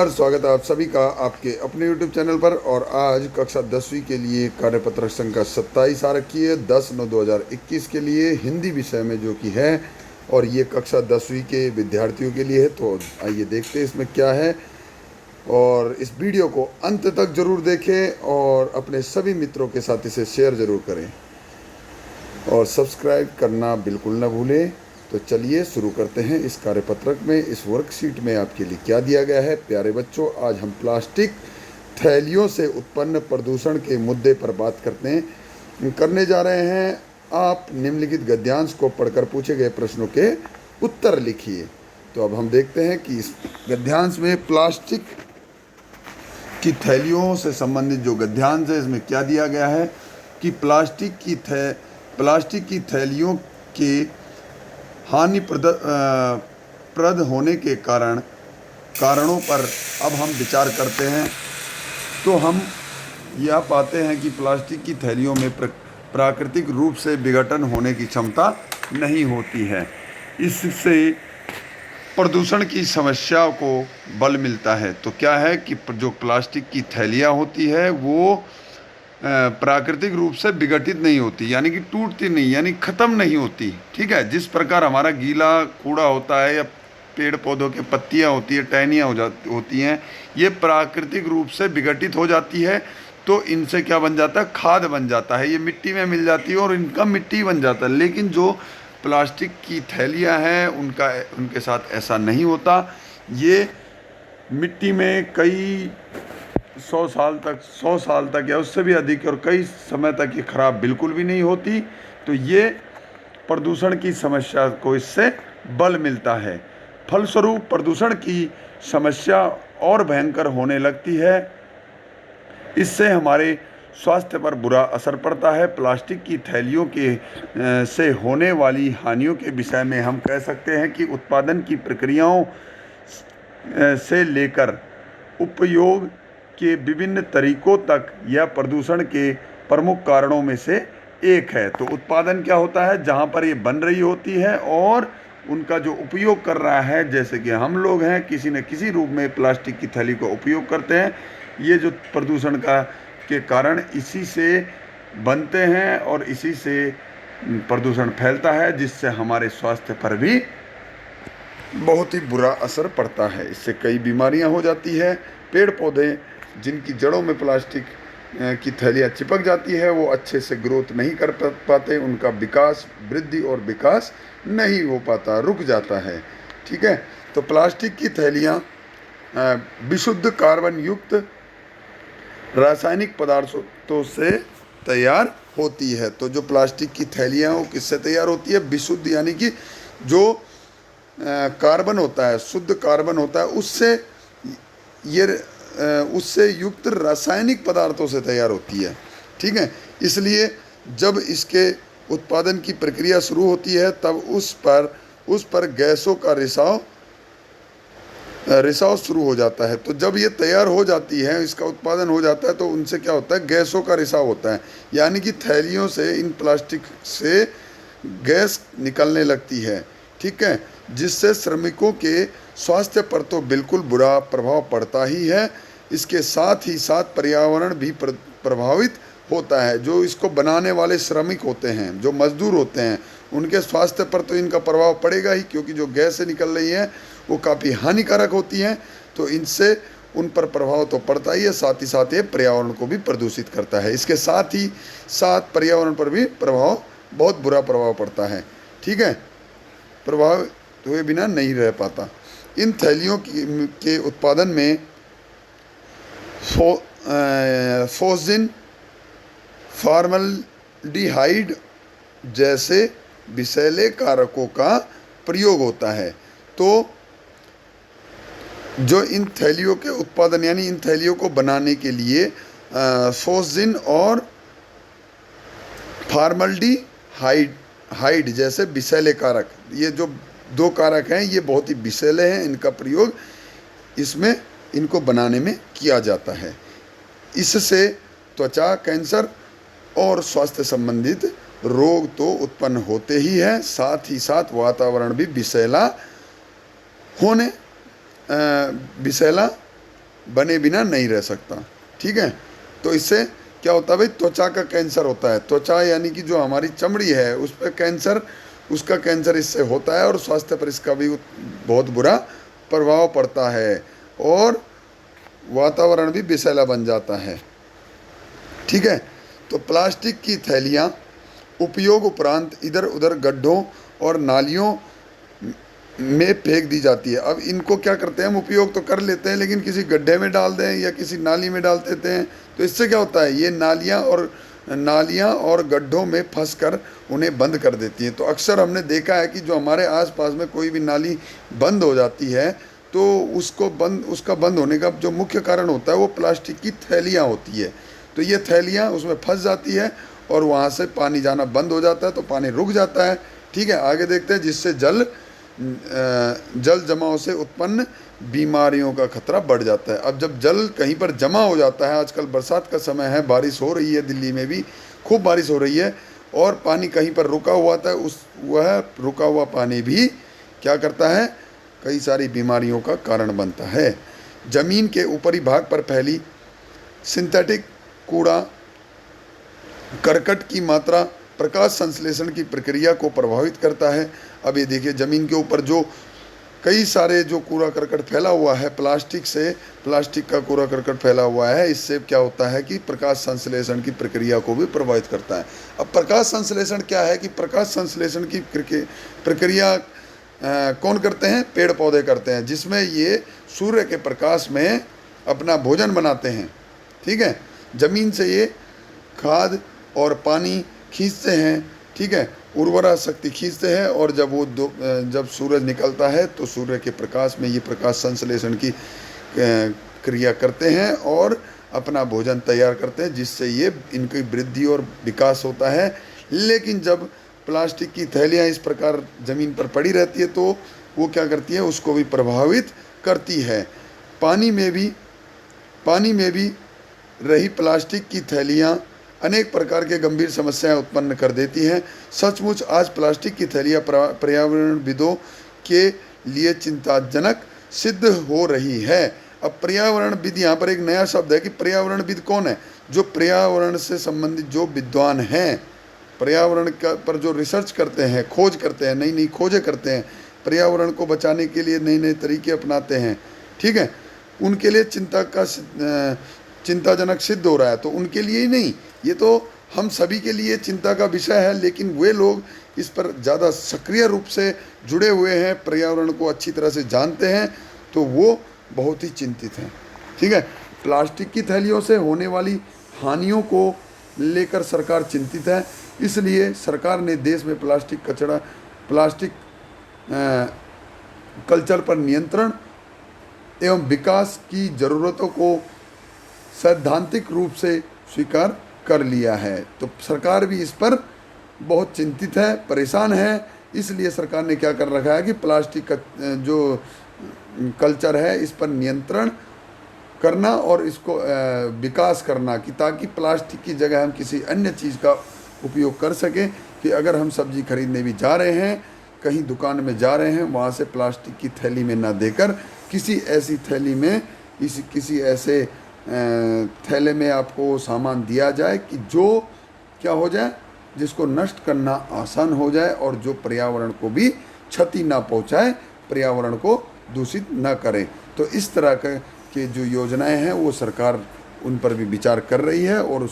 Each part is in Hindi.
स्वागत है आप सभी का आपके अपने YouTube चैनल पर। और आज कक्षा 10वीं के लिए कार्यपत्रक संख्या 27 आ रखी है 10/9/2021 के लिए हिंदी विषय में, जो कि है, और ये कक्षा 10वीं के विद्यार्थियों के लिए है। तो आइए देखते हैं इसमें क्या है, और इस वीडियो को अंत तक ज़रूर देखें और अपने सभी मित्रों के साथ इसे शेयर ज़रूर करें और सब्सक्राइब करना बिल्कुल ना भूलें। तो चलिए शुरू करते हैं। इस कार्यपत्रक में, इस वर्कशीट में आपके लिए क्या दिया गया है। प्यारे बच्चों, आज हम प्लास्टिक थैलियों से उत्पन्न प्रदूषण के मुद्दे पर बात करने जा रहे हैं। आप निम्नलिखित गद्यांश को पढ़कर पूछे गए प्रश्नों के उत्तर लिखिए। तो अब हम देखते हैं कि इस गद्यांश में प्लास्टिक की थैलियों से संबंधित जो गद्यांश है, इसमें क्या दिया गया है कि प्लास्टिक की थैलियों के हानिप्रद होने के कारणों पर अब हम विचार करते हैं। तो हम यह पाते हैं कि प्लास्टिक की थैलियों में प्राकृतिक रूप से विघटन होने की क्षमता नहीं होती है। इससे प्रदूषण की समस्या को बल मिलता है। तो क्या है कि जो प्लास्टिक की थैलियाँ होती है वो प्राकृतिक रूप से विघटित नहीं होती, यानी कि टूटती नहीं, यानी ख़त्म नहीं होती। ठीक है, जिस प्रकार हमारा गीला कूड़ा होता है या पेड़ पौधों की पत्तियां होती है, टहनियाँ होती हैं, ये प्राकृतिक रूप से विघटित हो जाती है। तो इनसे क्या बन जाता है, खाद बन जाता है, ये मिट्टी में मिल जाती है और इनका मिट्टी बन जाता है। लेकिन जो प्लास्टिक की थैलियाँ हैं उनके साथ ऐसा नहीं होता। ये मिट्टी में कई 100 साल तक या उससे भी अधिक और कई समय तक ये खराब बिल्कुल भी नहीं होती। तो ये प्रदूषण की समस्या को इससे बल मिलता है। फलस्वरूप प्रदूषण की समस्या और भयंकर होने लगती है। इससे हमारे स्वास्थ्य पर बुरा असर पड़ता है। प्लास्टिक की थैलियों से होने वाली हानियों के विषय में हम कह सकते हैं कि उत्पादन की प्रक्रियाओं से लेकर उपयोग के विभिन्न तरीकों तक यह प्रदूषण के प्रमुख कारणों में से एक है। तो उत्पादन क्या होता है, जहाँ पर ये बन रही होती है और उनका जो उपयोग कर रहा है, जैसे कि हम लोग हैं, किसी न किसी रूप में प्लास्टिक की थैली को उपयोग करते हैं। ये जो प्रदूषण के कारण इसी से बनते हैं और इसी से प्रदूषण फैलता है, जिससे हमारे स्वास्थ्य पर भी बहुत ही बुरा असर पड़ता है। इससे कई बीमारियां हो जाती है। पेड़ पौधे जिनकी जड़ों में प्लास्टिक की थैलियाँ चिपक जाती है, वो अच्छे से ग्रोथ नहीं कर पाते, उनका वृद्धि और विकास नहीं हो पाता, रुक जाता है। ठीक है, तो प्लास्टिक की थैलियाँ विशुद्ध कार्बन युक्त रासायनिक पदार्थों से तैयार होती है। तो जो प्लास्टिक की थैलियाँ वो किससे तैयार होती है, विशुद्ध, यानी कि जो कार्बन होता है, शुद्ध कार्बन होता है, उससे युक्त रासायनिक पदार्थों से तैयार होती है। ठीक है, इसलिए जब इसके उत्पादन की प्रक्रिया शुरू होती है तब उस पर गैसों का रिसाव शुरू हो जाता है। तो जब ये तैयार हो जाती है, इसका उत्पादन हो जाता है, तो उनसे क्या होता है, गैसों का रिसाव होता है, यानी कि थैलियों से, इन प्लास्टिक से गैस निकलने लगती है। ठीक है, जिससे श्रमिकों के स्वास्थ्य पर तो बिल्कुल बुरा प्रभाव पड़ता ही है। इसके साथ ही साथ पर्यावरण भी प्रभावित होता है। जो इसको बनाने वाले श्रमिक होते हैं, जो मजदूर होते हैं, उनके स्वास्थ्य पर तो इनका प्रभाव पड़ेगा ही, क्योंकि जो गैसें निकल रही हैं वो काफ़ी हानिकारक होती हैं। तो इनसे उन पर प्रभाव तो पड़ता ही है, साथ ही साथ ये पर्यावरण को भी प्रदूषित करता है। इसके साथ ही साथ पर्यावरण पर भी बहुत बुरा प्रभाव पड़ता है। ठीक है, प्रभाव हुए बिना नहीं रह पाता। इन थैलियों के उत्पादन में फोजिन, फॉर्मल्डिहाइड जैसे विषैले कारकों का प्रयोग होता है। तो जो इन थैलियों के उत्पादन, यानी इन थैलियों को बनाने के लिए फोजिन और फॉर्मल्डिहाइड जैसे विषैले कारक, ये जो दो कारक हैं, ये बहुत ही विषैले हैं। इनका प्रयोग इसमें इनको बनाने में किया जाता है। इससे त्वचा कैंसर और स्वास्थ्य संबंधित रोग तो उत्पन्न होते ही हैं, साथ ही साथ वातावरण भी विषैला बने बिना नहीं रह सकता। ठीक है, तो इससे क्या होता है भाई, त्वचा का कैंसर होता है। त्वचा यानी कि जो हमारी चमड़ी है उस पर कैंसर, उसका कैंसर इससे होता है और स्वास्थ्य पर इसका भी बहुत बुरा प्रभाव पड़ता है और वातावरण भी विषैला बन जाता है। ठीक है, तो प्लास्टिक की थैलियाँ उपयोग उपरांत इधर उधर गड्ढों और नालियों में फेंक दी जाती है। अब इनको क्या करते हैं, हम उपयोग तो कर लेते हैं लेकिन किसी गड्ढे में डाल दें या किसी नाली में डाल देते हैं, तो इससे क्या होता है, ये नालियाँ और गड्ढों में फंसकर उन्हें बंद कर देती हैं। तो अक्सर हमने देखा है कि जो हमारे आसपास में कोई भी नाली बंद हो जाती है तो उसका बंद होने का जो मुख्य कारण होता है वो प्लास्टिक की थैलियाँ होती है। तो ये थैलियाँ उसमें फंस जाती है और वहाँ से पानी जाना बंद हो जाता है, तो पानी रुक जाता है। ठीक है, आगे देखते हैं, जिससे जल जमाव से उत्पन्न बीमारियों का खतरा बढ़ जाता है। अब जब जल कहीं पर जमा हो जाता है, आजकल बरसात का समय है, बारिश हो रही है, दिल्ली में भी खूब बारिश हो रही है, और पानी कहीं पर रुका हुआ था, वह रुका हुआ पानी भी क्या करता है, कई सारी बीमारियों का कारण बनता है। जमीन के ऊपरी भाग पर फैली सिंथेटिक कूड़ा करकट की मात्रा प्रकाश संश्लेषण की प्रक्रिया को प्रभावित करता है। अब ये देखिए, ज़मीन के ऊपर जो कई सारे जो कूड़ा करकट फैला हुआ है, प्लास्टिक का कूड़ा करकट फैला हुआ है, इससे क्या होता है कि प्रकाश संश्लेषण की प्रक्रिया को भी प्रभावित करता है। अब प्रकाश संश्लेषण क्या है कि प्रकाश संश्लेषण की प्रक्रिया कौन करते हैं, पेड़ पौधे करते हैं, जिसमें ये सूर्य के प्रकाश में अपना भोजन बनाते हैं। ठीक है, ज़मीन से ये खाद और पानी खींचते हैं। ठीक है, उर्वरा शक्ति खींचते हैं, और जब सूरज निकलता है तो सूर्य के प्रकाश में ये प्रकाश संश्लेषण की क्रिया करते हैं और अपना भोजन तैयार करते हैं, जिससे ये इनकी वृद्धि और विकास होता है। लेकिन जब प्लास्टिक की थैलियाँ इस प्रकार ज़मीन पर पड़ी रहती है तो वो क्या करती है, उसको भी प्रभावित करती है। पानी में भी रही प्लास्टिक की थैलियाँ अनेक प्रकार के गंभीर समस्याएं उत्पन्न कर देती हैं। सचमुच आज प्लास्टिक की थैलियाँ पर्यावरणविदों के लिए चिंताजनक सिद्ध हो रही है। अब पर्यावरणविद, यहाँ पर एक नया शब्द है कि पर्यावरणविद कौन है, जो पर्यावरण से संबंधित जो विद्वान हैं, पर्यावरण पर जो रिसर्च करते हैं, खोज करते हैं, नई नई खोजें करते हैं, पर्यावरण को बचाने के लिए नए नए तरीके अपनाते हैं। ठीक है, उनके लिए चिंताजनक सिद्ध हो रहा है। तो उनके लिए ही नहीं, ये तो हम सभी के लिए चिंता का विषय है, लेकिन वे लोग इस पर ज़्यादा सक्रिय रूप से जुड़े हुए हैं, पर्यावरण को अच्छी तरह से जानते हैं, तो वो बहुत ही चिंतित हैं। ठीक है, प्लास्टिक की थैलियों से होने वाली हानियों को लेकर सरकार चिंतित है। इसलिए सरकार ने देश में प्लास्टिक कल्चर पर नियंत्रण एवं विकास की ज़रूरतों को सैद्धांतिक रूप से स्वीकार कर लिया है। तो सरकार भी इस पर बहुत चिंतित है, परेशान है। इसलिए सरकार ने क्या कर रखा है कि प्लास्टिक का जो कल्चर है इस पर नियंत्रण करना और इसको विकास करना, कि ताकि प्लास्टिक की जगह हम किसी अन्य चीज़ का उपयोग कर सकें। कि अगर हम सब्ज़ी खरीदने भी जा रहे हैं, कहीं दुकान में जा रहे हैं, वहाँ से प्लास्टिक की थैली में ना देकर किसी ऐसी थैली में, किसी ऐसे थैले में आपको सामान दिया जाए कि जो क्या हो जाए, जिसको नष्ट करना आसान हो जाए और जो पर्यावरण को भी क्षति ना पहुंचाए, पर्यावरण को दूषित ना करे। तो इस तरह के जो योजनाएं हैं वो सरकार उन पर भी विचार कर रही है और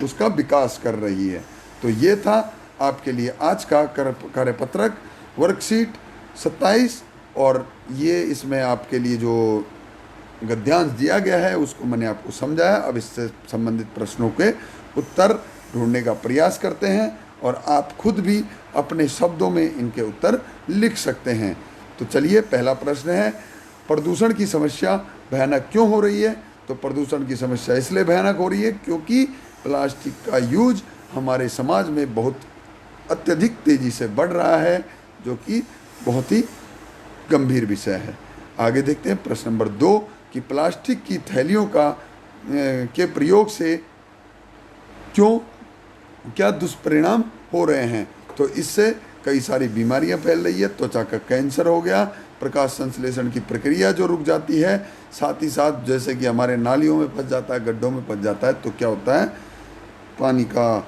उसका विकास कर रही है। तो ये था आपके लिए आज का कार्यपत्रक वर्कशीट 27, और ये इसमें आपके लिए जो गद्यांश दिया गया है उसको मैंने आपको समझाया। अब इससे संबंधित प्रश्नों के उत्तर ढूंढने का प्रयास करते हैं और आप खुद भी अपने शब्दों में इनके उत्तर लिख सकते हैं। तो चलिए, पहला प्रश्न है, प्रदूषण की समस्या भयानक क्यों हो रही है? तो प्रदूषण की समस्या इसलिए भयानक हो रही है क्योंकि प्लास्टिक का यूज हमारे समाज में बहुत अत्यधिक तेज़ी से बढ़ रहा है, जो कि बहुत ही गंभीर विषय है। आगे देखते हैं प्रश्न नंबर 2 कि प्लास्टिक की थैलियों के प्रयोग से क्या दुष्परिणाम हो रहे हैं? तो इससे कई सारी बीमारियां फैल रही है। त्वचा का कैंसर हो गया, प्रकाश संश्लेषण की प्रक्रिया जो रुक जाती है, साथ ही साथ जैसे कि हमारे नालियों में फंस जाता है, गड्ढों में फंस जाता है, तो क्या होता है, पानी का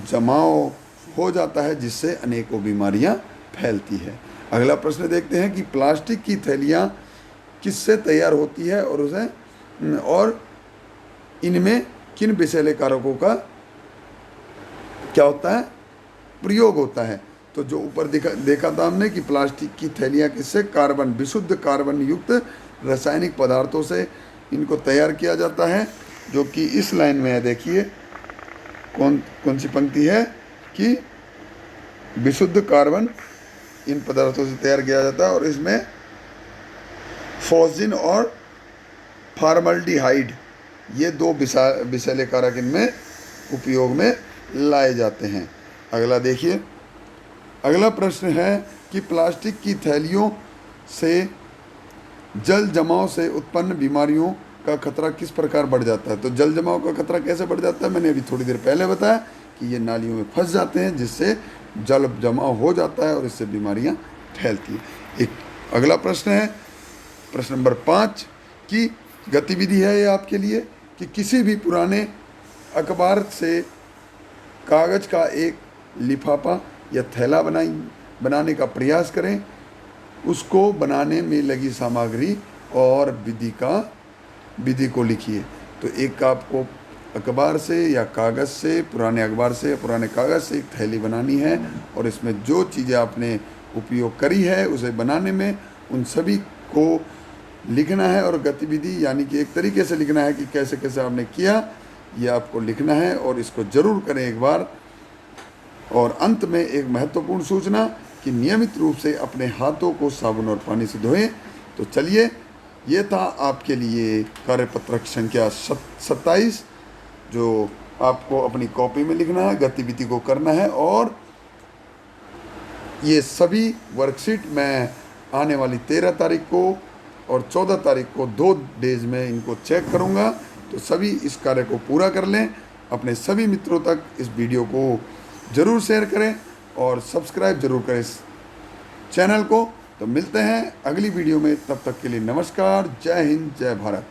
जमाव हो जाता है, जिससे अनेकों बीमारियां फैलती है। अगला प्रश्न देखते हैं कि प्लास्टिक की थैलियां किससे तैयार होती है और इनमें किन विषैले कारकों का क्या होता है, प्रयोग होता है। तो जो ऊपर देखा था हमने कि प्लास्टिक की थैलियाँ किससे, विशुद्ध कार्बन युक्त रासायनिक पदार्थों से इनको तैयार किया जाता है, जो कि इस लाइन में है। देखिए कौन सी पंक्ति है कि विशुद्ध कार्बन इन पदार्थों से तैयार किया जाता है, और इसमें फॉस्जिन और फॉर्मल्डिहाइड ये दो विषैले कारक इनमें उपयोग में लाए जाते हैं। अगला देखिए, अगला प्रश्न है कि प्लास्टिक की थैलियों से जल जमाव से उत्पन्न बीमारियों का खतरा किस प्रकार बढ़ जाता है। तो जल जमाव का खतरा कैसे बढ़ जाता है, मैंने अभी थोड़ी देर पहले बताया कि ये नालियों में फंस जाते हैं, जिससे जल जमाव हो जाता है और इससे बीमारियां फैलती हैं। एक अगला प्रश्न है, प्रश्न नंबर 5 की गतिविधि है ये आपके लिए कि किसी भी पुराने अखबार से कागज़ का एक लिफाफा या थैला बनाने का प्रयास करें। उसको बनाने में लगी सामग्री और विधि को लिखिए। तो एक आपको अखबार से या कागज़ से, पुराने अखबार से या पुराने कागज़ से एक थैली बनानी है, और इसमें जो चीज़ें आपने उपयोग करी है उसे बनाने में उन सभी को लिखना है, और गतिविधि यानी कि एक तरीके से लिखना है कि कैसे कैसे आपने किया, ये आपको लिखना है, और इसको ज़रूर करें एक बार। और अंत में एक महत्वपूर्ण सूचना कि नियमित रूप से अपने हाथों को साबुन और पानी से धोएं। तो चलिए, ये था आपके लिए कार्यपत्रक संख्या 27, जो आपको अपनी कॉपी में लिखना है, गतिविधि को करना है, और ये सभी वर्कशीट मैं आने वाली 13 तारीख को और 14 तारीख को 2 डेज में इनको चेक करूँगा। तो सभी इस कार्य को पूरा कर लें। अपने सभी मित्रों तक इस वीडियो को ज़रूर शेयर करें और सब्सक्राइब ज़रूर करें इस चैनल को। तो मिलते हैं अगली वीडियो में, तब तक के लिए नमस्कार, जय हिंद, जय भारत।